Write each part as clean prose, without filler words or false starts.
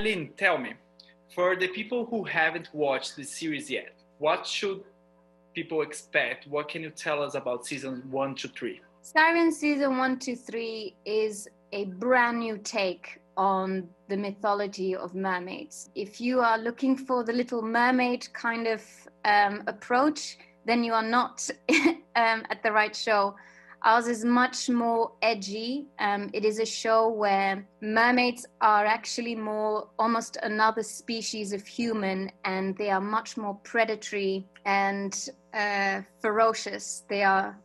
Eline, tell me, for the people who haven't watched the series yet, what should people expect? What can you tell us about seasons 1 to 3? Siren season 1 to 3 is a brand new take on the mythology of mermaids. If you are looking for the Little Mermaid kind of approach, then you are not at the right show. Ours is much more edgy. It is a show where mermaids are actually more almost another species of human, and they are much more predatory and ferocious. They are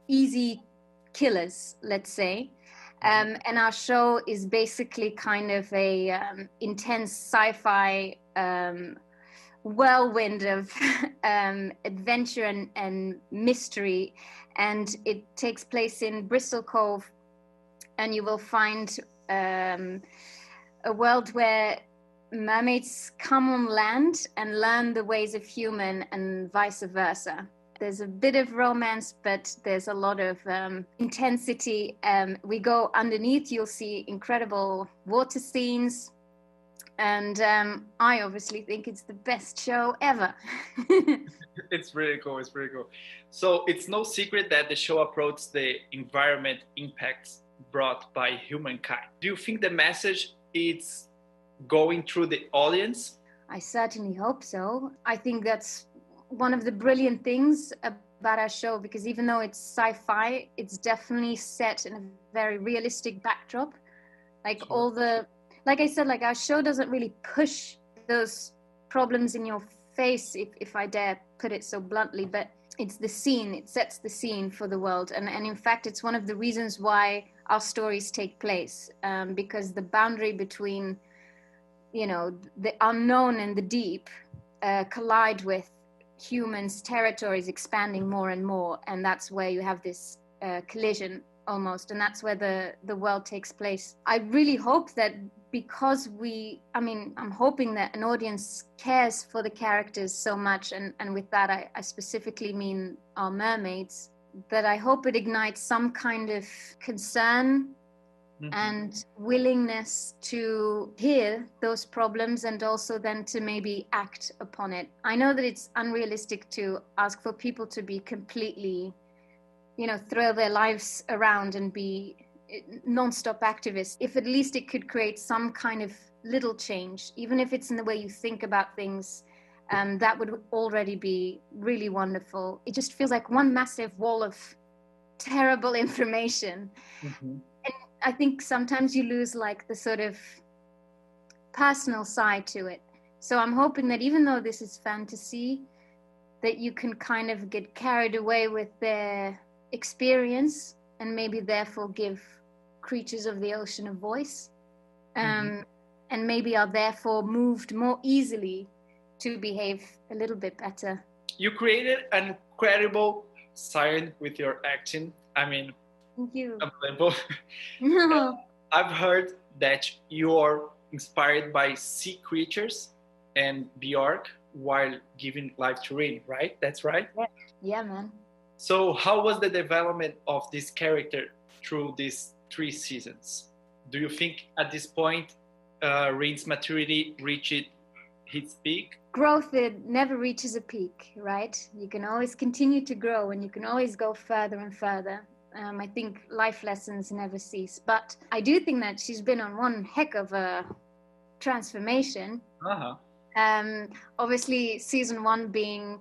easy killers, let's say. And our show is basically kind of a intense sci-fi whirlwind of adventure and mystery, and it takes place in Bristol Cove, and you will find a world where mermaids come on land and learn the ways of human and vice versa. There's a bit of romance, but there's a lot of intensity. We go underneath, you'll see incredible water scenes. And I obviously think it's the best show ever. It's really cool. It's really cool. So it's no secret that the show approaches the environment impacts brought by humankind. Do you think the message is going through the audience? I certainly hope so. I think that's one of the brilliant things about our show, because even though it's sci-fi, it's definitely set in a very realistic backdrop. Like like I said, like our show doesn't really push those problems in your face, if I dare put it so bluntly, but it's the scene, it sets the scene for the world. And in fact, it's one of the reasons why our stories take place, because the boundary between, you know, the unknown and the deep collide with humans' territories expanding more and more, and that's where you have this collision almost, and that's where the world takes place. I really hope that because I'm hoping that an audience cares for the characters so much, and with that I specifically mean our mermaids, that I hope it ignites some kind of concern and willingness to hear those problems, and also then to maybe act upon it. I know that it's unrealistic to ask for people to be completely, you know, throw their lives around and be nonstop activists. If at least it could create some kind of little change, even if it's in the way you think about things, that would already be really wonderful. It just feels like one massive wall of terrible information. I think sometimes you lose like the sort of personal side to it. So I'm hoping that even though this is fantasy, that you can kind of get carried away with their experience and maybe therefore give creatures of the ocean a voice, and maybe are therefore moved more easily to behave a little bit better. You created an incredible Siren with your acting. I mean, thank you. Unbelievable. I've heard that you are inspired by sea creatures and Bjork while giving life to Rin, right? That's right? Yeah, man. So how was the development of this character through these 3 seasons? Do you think at this point Rin's maturity reached its peak? Growth, it never reaches a peak, right? You can always continue to grow, and you can always go further and further. I think life lessons never cease, but I do think that she's been on one heck of a transformation. Obviously, season 1 being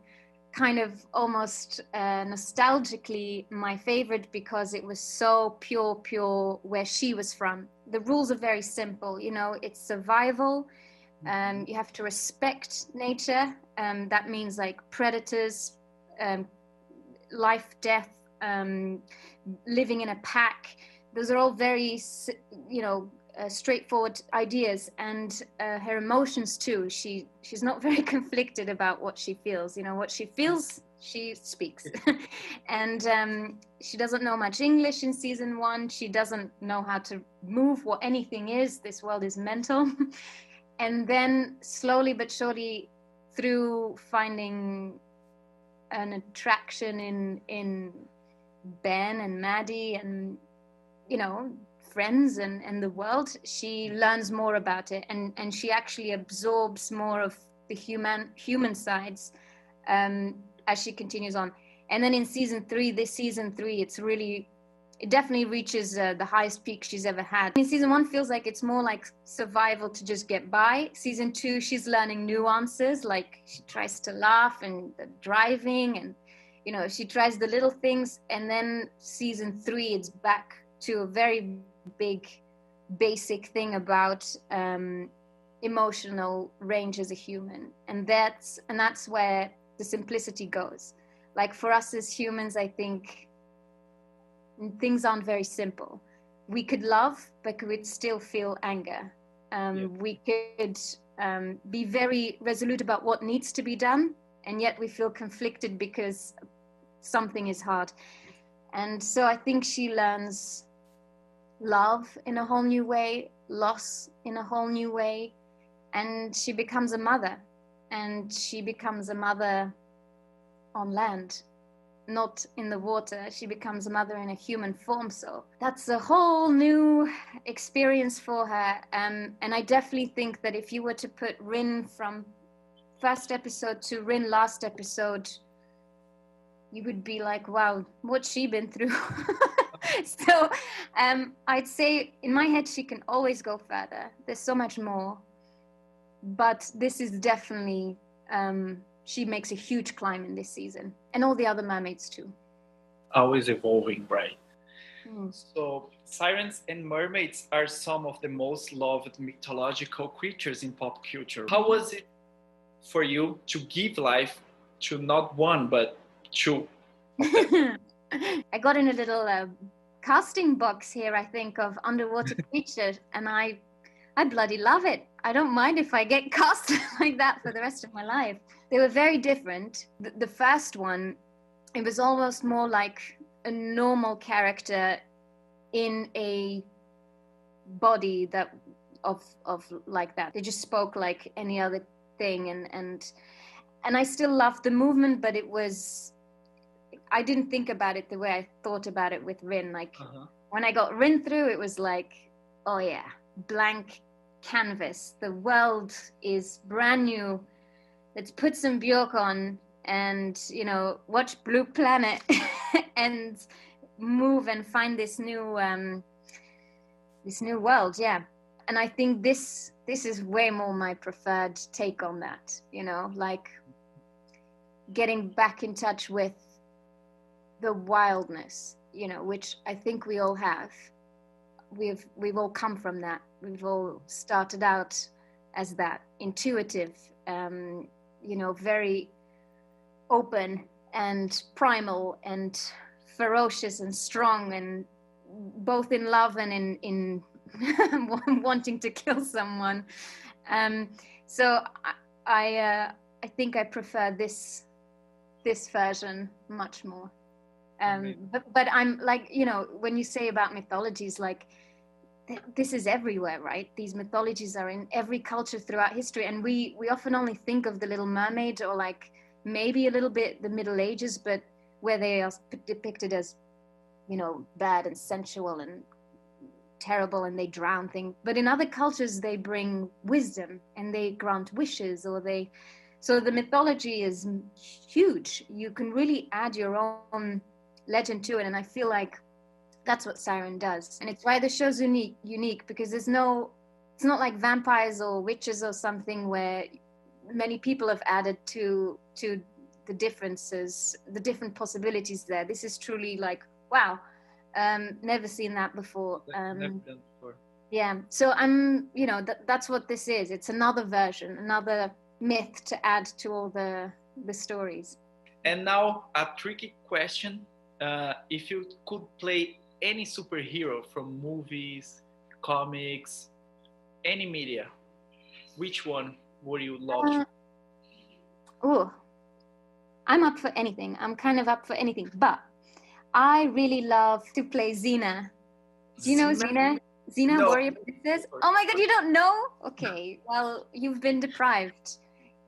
kind of almost nostalgically my favorite, because it was so pure where she was from. The rules are very simple, you know, it's survival. You have to respect nature. That means like predators, life, death, living in a pack. Those are all very, you know, straightforward ideas. And her emotions too. She's not very conflicted about what she feels. You know, what she feels, she speaks. And she doesn't know much English in season 1. She doesn't know how to move, what anything is. This world is mental. And then slowly but surely, through finding an attraction in Ben and Maddie, and, you know, friends and the world, she learns more about it, and she actually absorbs more of the human sides as she continues on. And then in season 3, it definitely reaches the highest peak she's ever had. In season 1 feels like it's more like survival to just get by. Season 2, she's learning nuances, like she tries to laugh and the driving, and she tries the little things. And then season 3, it's back to a very big basic thing about emotional range as a human, and that's where the simplicity goes. Like for us as humans, I think things aren't very simple. We could love, but we'd still feel anger. We could be very resolute about what needs to be done, and yet we feel conflicted because something is hard. And so I think she learns love in a whole new way, loss in a whole new way, and she becomes a mother. And she becomes a mother on land, not in the water. She becomes a mother in a human form. So that's a whole new experience for her. And I definitely think that if you were to put Rin from first episode to Rin last episode, you would be like, wow, what's she been through? So I'd say in my head, she can always go further. There's so much more. But this is definitely, she makes a huge climb in this season. And all the other mermaids too. Always evolving, right? So sirens and mermaids are some of the most loved mythological creatures in pop culture. How was it for you to give life to not one, but two? I got in a little casting box here, I think, of underwater creatures, and I bloody love it. I don't mind if I get cast like that for the rest of my life. They were very different. The first one, it was almost more like a normal character in a body that of like that. They just spoke like any other thing, and I still loved the movement, but I didn't think about it the way I thought about it with Rin. Like when I got Rin through, it was like, oh yeah, blank canvas. The world is brand new. Let's put some Björk on and watch Blue Planet and move and find this new world. Yeah. And I think this is way more my preferred take on that, like getting back in touch with the wildness, which I think we all have. We've all come from that. We've all started out as that, intuitive, very open and primal and ferocious and strong, and both in love and in wanting to kill someone. So I think I prefer this version much more. But I'm like, when you say about mythologies, like this is everywhere, right? These mythologies are in every culture throughout history, and we often only think of the Little Mermaid, or like maybe a little bit the Middle Ages, but where they are depicted as bad and sensual and terrible, and they drown things. But in other cultures, they bring wisdom and they grant wishes, so the mythology is huge. You can really add your own legend to it, and I feel like that's what Siren does, and it's why the show's unique, because it's not like vampires or witches or something where many people have added to the differences, the different possibilities there. This is truly like, wow, never seen that before. Never done before. Yeah, so I'm that's what this is. It's another version, another myth to add to all the stories. And now a tricky question. If you could play any superhero from movies, comics, any media, which one would you love to? Oh, I'm up for anything. I'm kind of up for anything, but I really love to play Xena. Do you know Xena? Xena, No. Warrior Princess? Oh my God, you don't know? Okay, well, you've been deprived.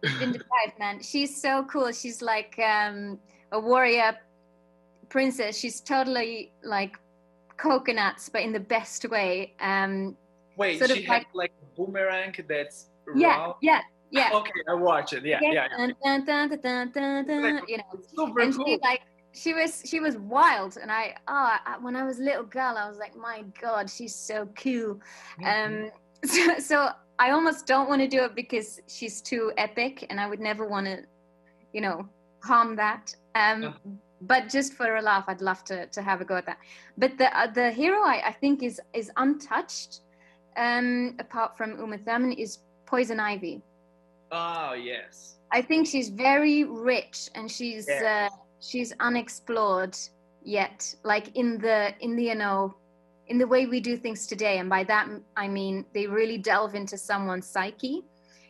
You've been deprived, man. She's so cool. She's like a warrior princess. She's totally like coconuts, but in the best way. Wait, sort she of had like a boomerang that's yeah, round? yeah, yeah. Okay, I watch it. Yeah, Okay. yeah. Dun, dun, dun, dun, dun, dun, Like, you know, super and cool. she was wild, and when I was a little girl, I was like, my God, she's so cool. So I almost don't want to do it because she's too epic, and I would never want to, you know, harm that. But just for a laugh, I'd love to have a go at that. But the hero I think is untouched, apart from Uma Thurman, is Poison Ivy. Oh yes. I think she's very rich, and she's unexplored yet, like in the you know, in the way we do things today. And by that I mean they really delve into someone's psyche.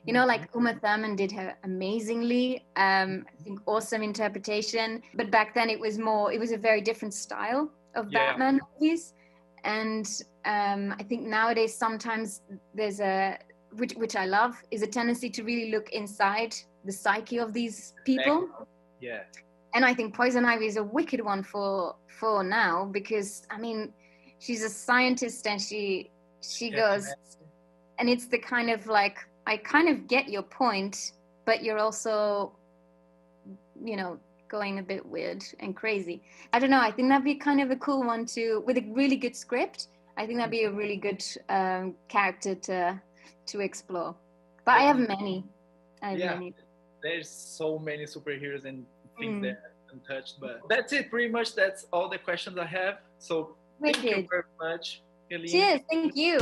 You know, like Uma Thurman did her amazingly. I think awesome interpretation. But back then it was a very different style of Batman movies. And I think nowadays sometimes there's which I love, is a tendency to really look inside the psyche of these people. Yeah. And I think Poison Ivy is a wicked one for now, because I mean, she's a scientist, and she goes, and it's the kind of like, I kind of get your point, but you're also, you know, going a bit weird and crazy. I don't know. I think that'd be kind of a cool one with a really good script. I think that'd be a really good character to explore. But I have many. Many. There's so many superheroes and things that are untouched. But that's it. Pretty much. That's all the questions I have. So thank you very much, Eline. Cheers. Thank you.